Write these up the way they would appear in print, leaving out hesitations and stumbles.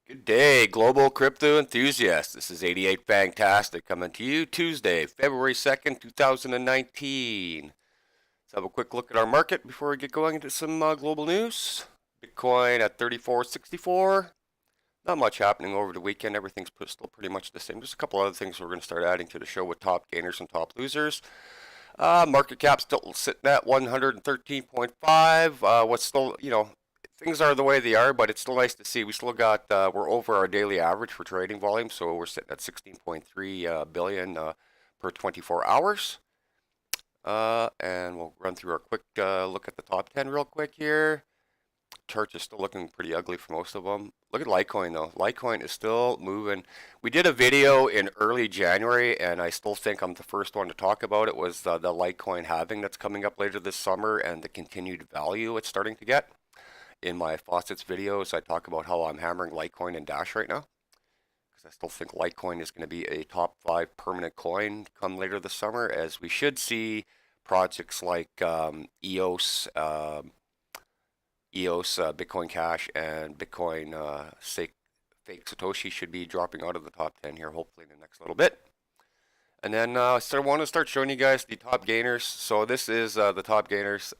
Good day, global crypto enthusiasts. This is 88 Fantastic coming to you Tuesday, February 2nd, 2019. Let's have a quick look at our market before we get going into some global news. Bitcoin at 34.64. Not much happening over the weekend. Everything's still pretty much the same. Just a couple other things we're going to start adding to the show with top gainers and top losers. Market cap still sitting at 113.5. What's still, things are the way they are, but it's still nice to see. We still got, we're over our daily average for trading volume, so we're sitting at 16.3 billion per 24 hours. And we'll run through our quick look at the top 10 real quick here. Charts is still looking pretty ugly for most of them. Look at Litecoin though. Litecoin is still moving. We did a video in early January, and I still think I'm the first one to talk about it. Was the Litecoin halving that's coming up later this summer and the continued value it's starting to get. In my faucets videos, I talk about how I'm hammering Litecoin and Dash right now, because I still think Litecoin is going to be a top 5 permanent coin come later this summer, as we should see projects like EOS, Bitcoin Cash, and Bitcoin Fake Satoshi should be dropping out of the top 10 here, hopefully in the next little bit. And then I want to start showing you guys the top gainers. So this is the top gainers,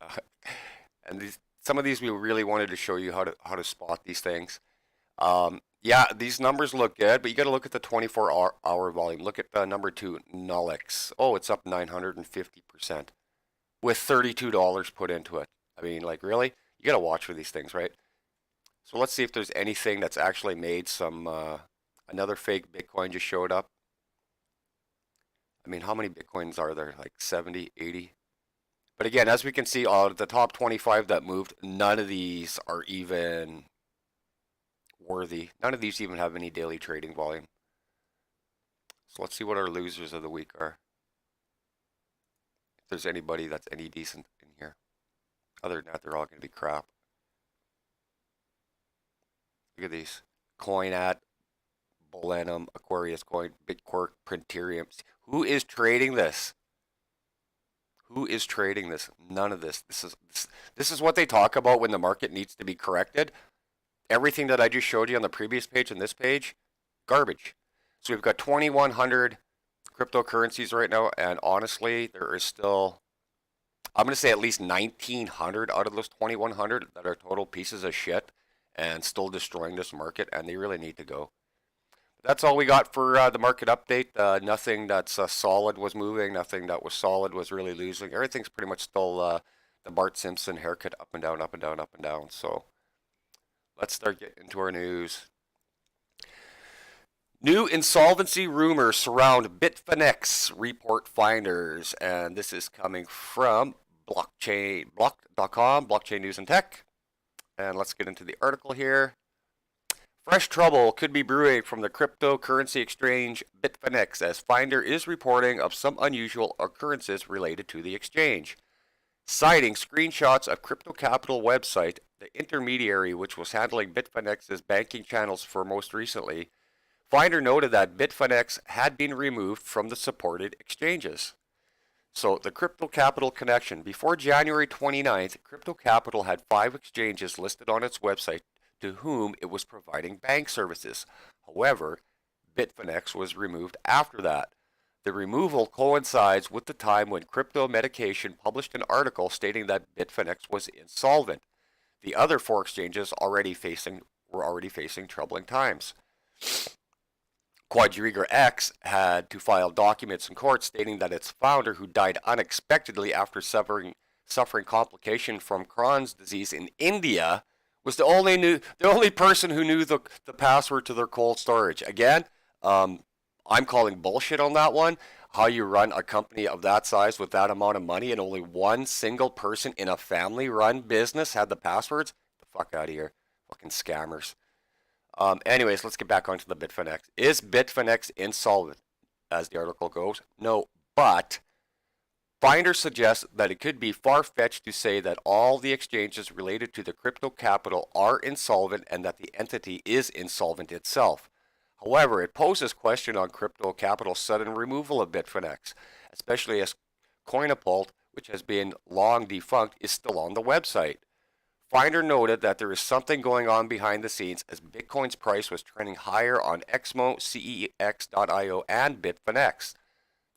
and some of these we really wanted to show you how to spot these things. Yeah, these numbers look good, but you got to look at the 24-hour volume. Look at number 2, Nullix. Oh, it's up 950% with $32 put into it. I mean, like, really? You got to watch for these things, right? So let's see if there's anything that's actually made some, another fake Bitcoin just showed up. I mean, how many Bitcoins are there? Like 70, 80? But again, as we can see, the top 25 that moved, none of these are even worthy. None of these even have any daily trading volume. So let's see what our losers of the week are. If there's anybody that's any decent in here. Other than that, they're all going to be crap. Look at these. Coinat, Bolenum, Aquarius Coin, Bitquark, Printerium. Who is trading this? Who is trading this? None of this. This is what they talk about when the market needs to be corrected. Everything that I just showed you on the previous page and this page, garbage. So we've got 2,100 cryptocurrencies right now, and honestly, there is still, I'm going to say at least 1,900 out of those 2,100 that are total pieces of shit and still destroying this market, and they really need to go. That's all we got for the market update. Nothing that's solid was moving. Nothing that was solid was really losing. Everything's pretty much still the Bart Simpson haircut, up and down, up and down, up and down. So let's start getting into our news. New insolvency rumors surround Bitfinex report finders, and this is coming from block.com, Blockchain News and Tech. And let's get into the article here. Fresh trouble could be brewing from the cryptocurrency exchange Bitfinex, as Finder is reporting of some unusual occurrences related to the exchange. Citing screenshots of Crypto Capital website, the intermediary which was handling Bitfinex's banking channels for most recently, Finder noted that Bitfinex had been removed from the supported exchanges. So the Crypto Capital connection. Before January 29th, Crypto Capital had 5 exchanges listed on its website to whom it was providing bank services. However, Bitfinex was removed after that. The removal coincides with the time when Crypto Medication published an article stating that Bitfinex was insolvent. The other 4 exchanges were already facing troubling times. Quadriga X had to file documents in court stating that its founder, who died unexpectedly after suffering complication from Crohn's disease in India, was the only person who knew the password to their cold storage. Again, I'm calling bullshit on that one. How you run a company of that size with that amount of money and only one single person in a family-run business had the passwords? Get the fuck out of here. Fucking scammers. Anyways, let's get back onto the Bitfinex. Is Bitfinex insolvent, as the article goes? No, but Finder suggests that it could be far-fetched to say that all the exchanges related to the Crypto Capital are insolvent and that the entity is insolvent itself. However, it poses question on Crypto Capital's sudden removal of Bitfinex, especially as Coinapult, which has been long defunct, is still on the website. Finder noted that there is something going on behind the scenes as Bitcoin's price was trending higher on Xmo, CEX.io, and Bitfinex.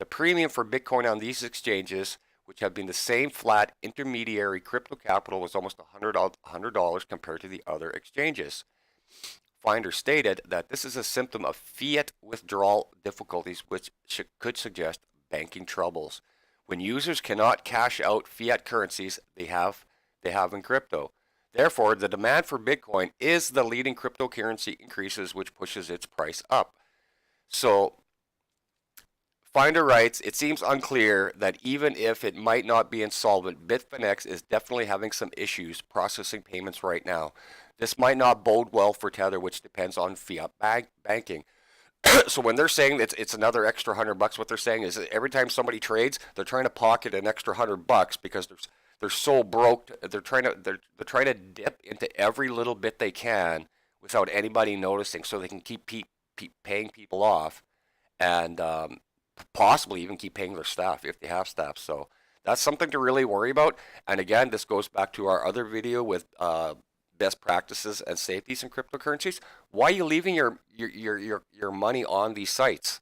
The premium for Bitcoin on these exchanges, which have been the same flat intermediary crypto capital, was almost $100 compared to the other exchanges. Finder stated that this is a symptom of fiat withdrawal difficulties, which could suggest banking troubles. When users cannot cash out fiat currencies they have in crypto. Therefore, the demand for Bitcoin is the leading cryptocurrency increases, which pushes its price up. So, Finder writes, it seems unclear that even if it might not be insolvent, Bitfinex is definitely having some issues processing payments right now. This might not bode well for Tether, which depends on fiat banking. So when they're saying it's another extra $100, what they're saying is that every time somebody trades, they're trying to pocket an extra $100 because they're so broke. They're trying to dip into every little bit they can without anybody noticing, so they can keep paying people off, and possibly even keep paying their staff if they have staff. So that's something to really worry about. And again, this goes back to our other video with best practices and safeties in cryptocurrencies. Why are you leaving your money on these sites?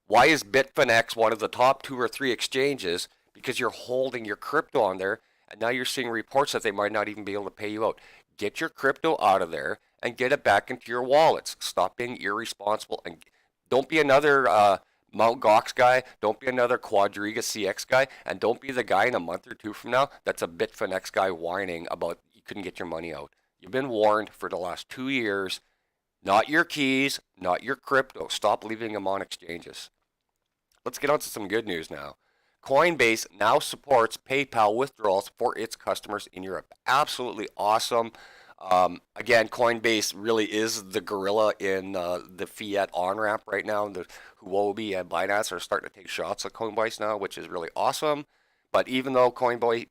Why is Bitfinex one of the top 2 or 3 exchanges? Because you're holding your crypto on there, and now you're seeing reports that they might not even be able to pay you out. Get your crypto out of there and get it back into your wallets. Stop being irresponsible, and don't be another Mt. Gox guy, don't be another Quadriga CX guy, and don't be the guy in a month or 2 from now that's a Bitfinex guy whining about you couldn't get your money out. You've been warned for the last 2 years. Not your keys, not your crypto. Stop leaving them on exchanges. Let's get on to some good news now. Coinbase now supports PayPal withdrawals for its customers in Europe. Absolutely awesome. Again, Coinbase really is the gorilla in the fiat on-ramp right now. The Huobi and Binance are starting to take shots at Coinbase now, which is really awesome. But even though Coinbase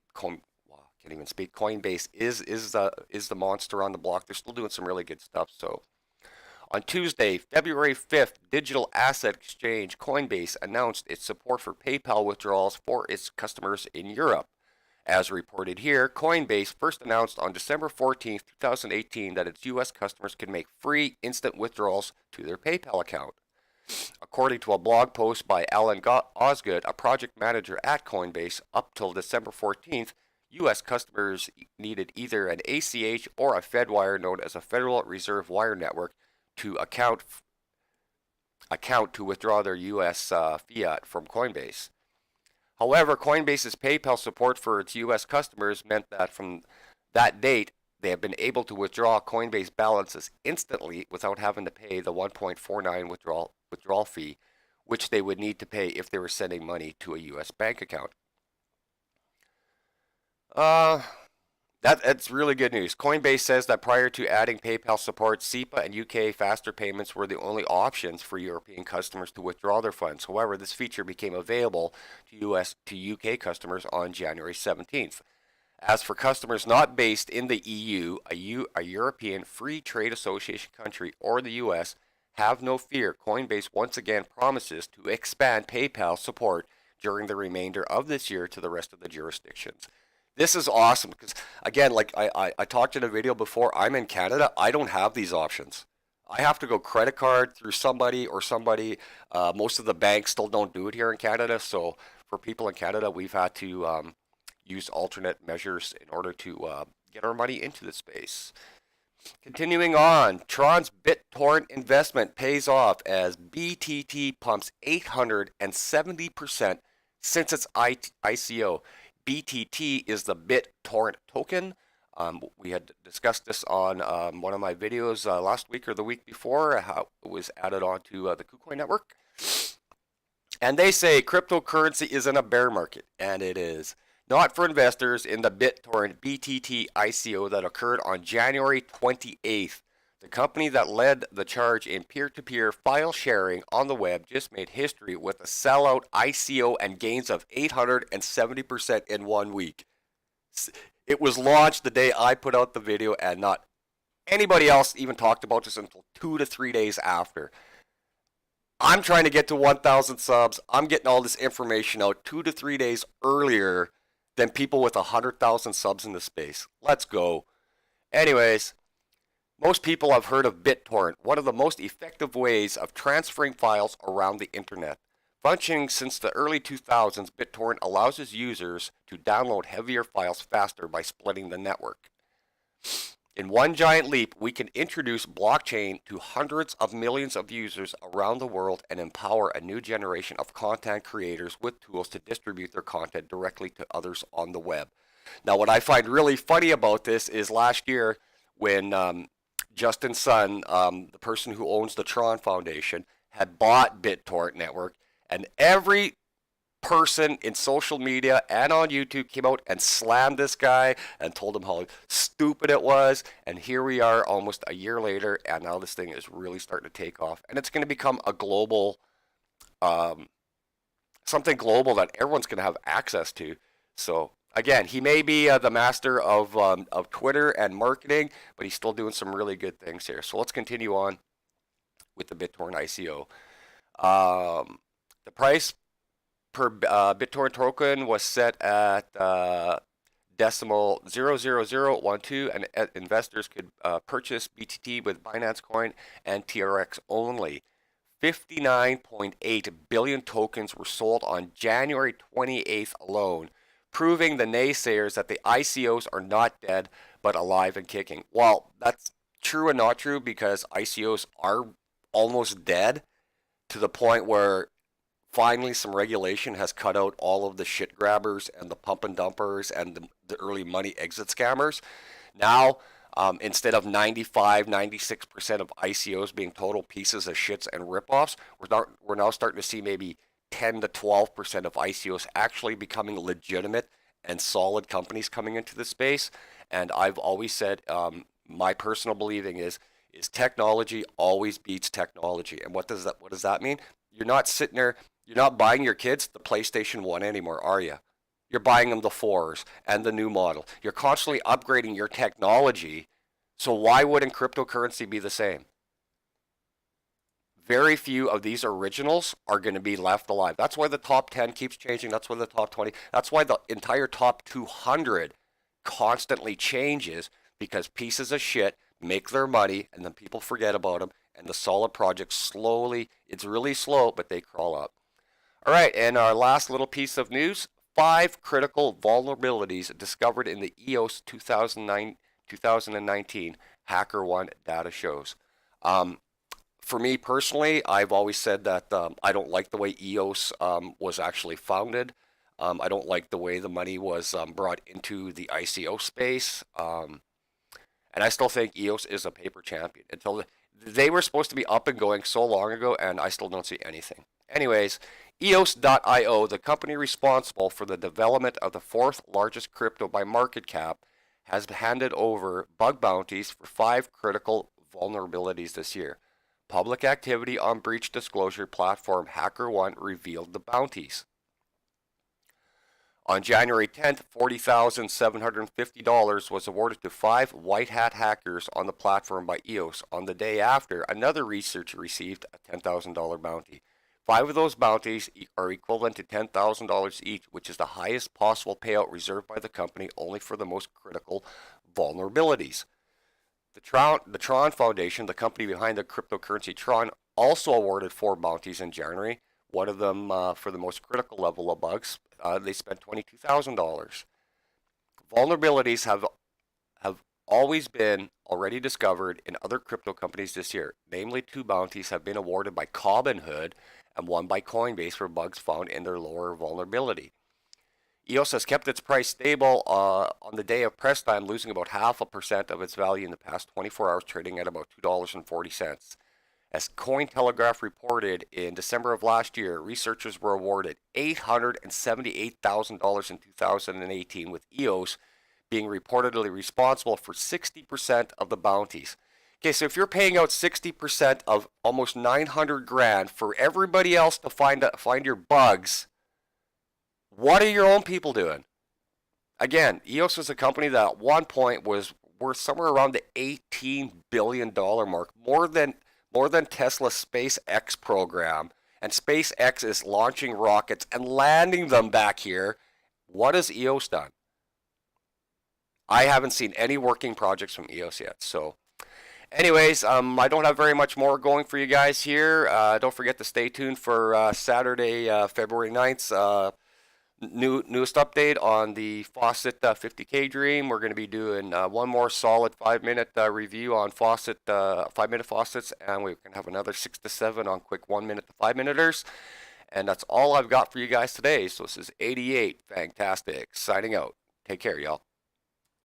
is the monster on the block, they're still doing some really good stuff. So on Tuesday, February 5th, digital asset exchange Coinbase announced its support for PayPal withdrawals for its customers in Europe. As reported here, Coinbase first announced on December 14, 2018 that its U.S. customers can make free instant withdrawals to their PayPal account. According to a blog post by Alan Osgood, a project manager at Coinbase, up till December 14th, U.S. customers needed either an ACH or a Fedwire known as a Federal Reserve Wire Network to account to withdraw their U.S. fiat from Coinbase. However, Coinbase's PayPal support for its U.S. customers meant that from that date, they have been able to withdraw Coinbase balances instantly without having to pay the 1.49 withdrawal fee, which they would need to pay if they were sending money to a U.S. bank account. That's really good news. Coinbase says that prior to adding PayPal support, SEPA and UK faster payments were the only options for European customers to withdraw their funds. However, this feature became available to UK customers on January 17th. As for customers not based in the EU, a European Free Trade Association country, or the US, have no fear. Coinbase once again promises to expand PayPal support during the remainder of this year to the rest of the jurisdictions. This is awesome because, again, like I talked in a video before, I'm in Canada. I don't have these options. I have to go credit card through somebody or somebody. Most of the banks still don't do it here in Canada. So for people in Canada, we've had to use alternate measures in order to get our money into the space. Continuing on, Tron's BitTorrent investment pays off as BTT pumps 870% since its ICO. BTT is the BitTorrent Token. We had discussed this on one of my videos last week or the week before, how it was added onto the KuCoin network. And they say cryptocurrency is in a bear market, and it is. Not for investors in the BitTorrent BTT ICO that occurred on January 28th. The company that led the charge in peer-to-peer file sharing on the web just made history with a sellout ICO and gains of 870% in 1 week. It was launched the day I put out the video, and not anybody else even talked about this until 2 to 3 days after. I'm trying to get to 1,000 subs. I'm getting all this information out 2 to 3 days earlier than people with 100,000 subs in the space. Let's go. Anyways, most people have heard of BitTorrent, one of the most effective ways of transferring files around the internet. Functioning since the early 2000s, BitTorrent allows its users to download heavier files faster by splitting the network. In one giant leap, we can introduce blockchain to hundreds of millions of users around the world and empower a new generation of content creators with tools to distribute their content directly to others on the web. Now, what I find really funny about this is last year when Justin Sun, the person who owns the Tron Foundation, had bought BitTorrent Network, and every person in social media and on YouTube came out and slammed this guy and told him how stupid it was. And here we are almost a year later, and now this thing is really starting to take off. And it's going to become a global, something global that everyone's going to have access to. So again, he may be the master of Twitter and marketing, but he's still doing some really good things here. So let's continue on with the BitTorrent ICO. The price per BitTorrent token was set at decimal 0.00012, and investors could purchase BTT with Binance Coin and TRX only. 59.8 billion tokens were sold on January 28th alone, proving the naysayers that the ICOs are not dead but alive and kicking. Well, that's true and not true, because ICOs are almost dead to the point where finally some regulation has cut out all of the shit grabbers and the pump and dumpers and the early money exit scammers. Now, instead of 95, 96% of ICOs being total pieces of shits and ripoffs, we're now starting to see maybe 10 to 12% of ICOs actually becoming legitimate and solid companies coming into the space. And I've always said, my personal believing is technology always beats technology. And what does that mean? You're not sitting there, you're not buying your kids the PlayStation 1 anymore, are you? You're buying them the 4s and the new model. You're constantly upgrading your technology. So why wouldn't cryptocurrency be the same? Very few of these originals are going to be left alive. That's why the top 10 keeps changing. That's why the top 20. That's why the entire top 200 constantly changes, because pieces of shit make their money and then people forget about them, and the solid projects slowly, it's really slow, but they crawl up. All right, and our last little piece of news, 5 critical vulnerabilities discovered in the EOS 2019 HackerOne data shows. For me personally, I've always said that I don't like the way EOS was actually founded. I don't like the way the money was brought into the ICO space. And I still think EOS is a paper champion. Until they were supposed to be up and going so long ago, and I still don't see anything. Anyways, EOS.io, the company responsible for the development of the 4th largest crypto by market cap, has handed over bug bounties for 5 critical vulnerabilities this year. Public activity on breach disclosure platform HackerOne revealed the bounties. On January 10th, $40,750 was awarded to 5 white hat hackers on the platform by EOS. On the day after, another researcher received a $10,000 bounty. 5 of those bounties are equivalent to $10,000 each, which is the highest possible payout reserved by the company only for the most critical vulnerabilities. The Tron Foundation, the company behind the cryptocurrency Tron, also awarded 4 bounties in January. One of them for the most critical level of bugs. They spent $22,000. Vulnerabilities have always been already discovered in other crypto companies this year. Namely, 2 bounties have been awarded by Robinhood and 1 by Coinbase for bugs found in their lower vulnerability. EOS has kept its price stable on the day of press time, losing about 0.5% of its value in the past 24 hours, trading at about $2.40. As Cointelegraph reported, in December of last year, researchers were awarded $878,000 in 2018, with EOS being reportedly responsible for 60% of the bounties. Okay, so if you're paying out 60% of almost $900,000 for everybody else to find your bugs, what are your own people doing? Again, EOS was a company that at one point was worth somewhere around the $18 billion mark, more than Tesla's SpaceX program. And SpaceX is launching rockets and landing them back here What has EOS done? I haven't seen any working projects from EOS yet. So anyways, I don't have very much more going for you guys here. Don't forget to stay tuned for Saturday, February 9th, newest update on the Faucet 50K Dream. We're going to be doing one more solid 5-minute review on Faucet, 5-minute faucets, and we can have another 6 to 7 on quick 1-minute to 5-minuters. And that's all I've got for you guys today. So this is 88 Fantastic signing out. Take care, y'all.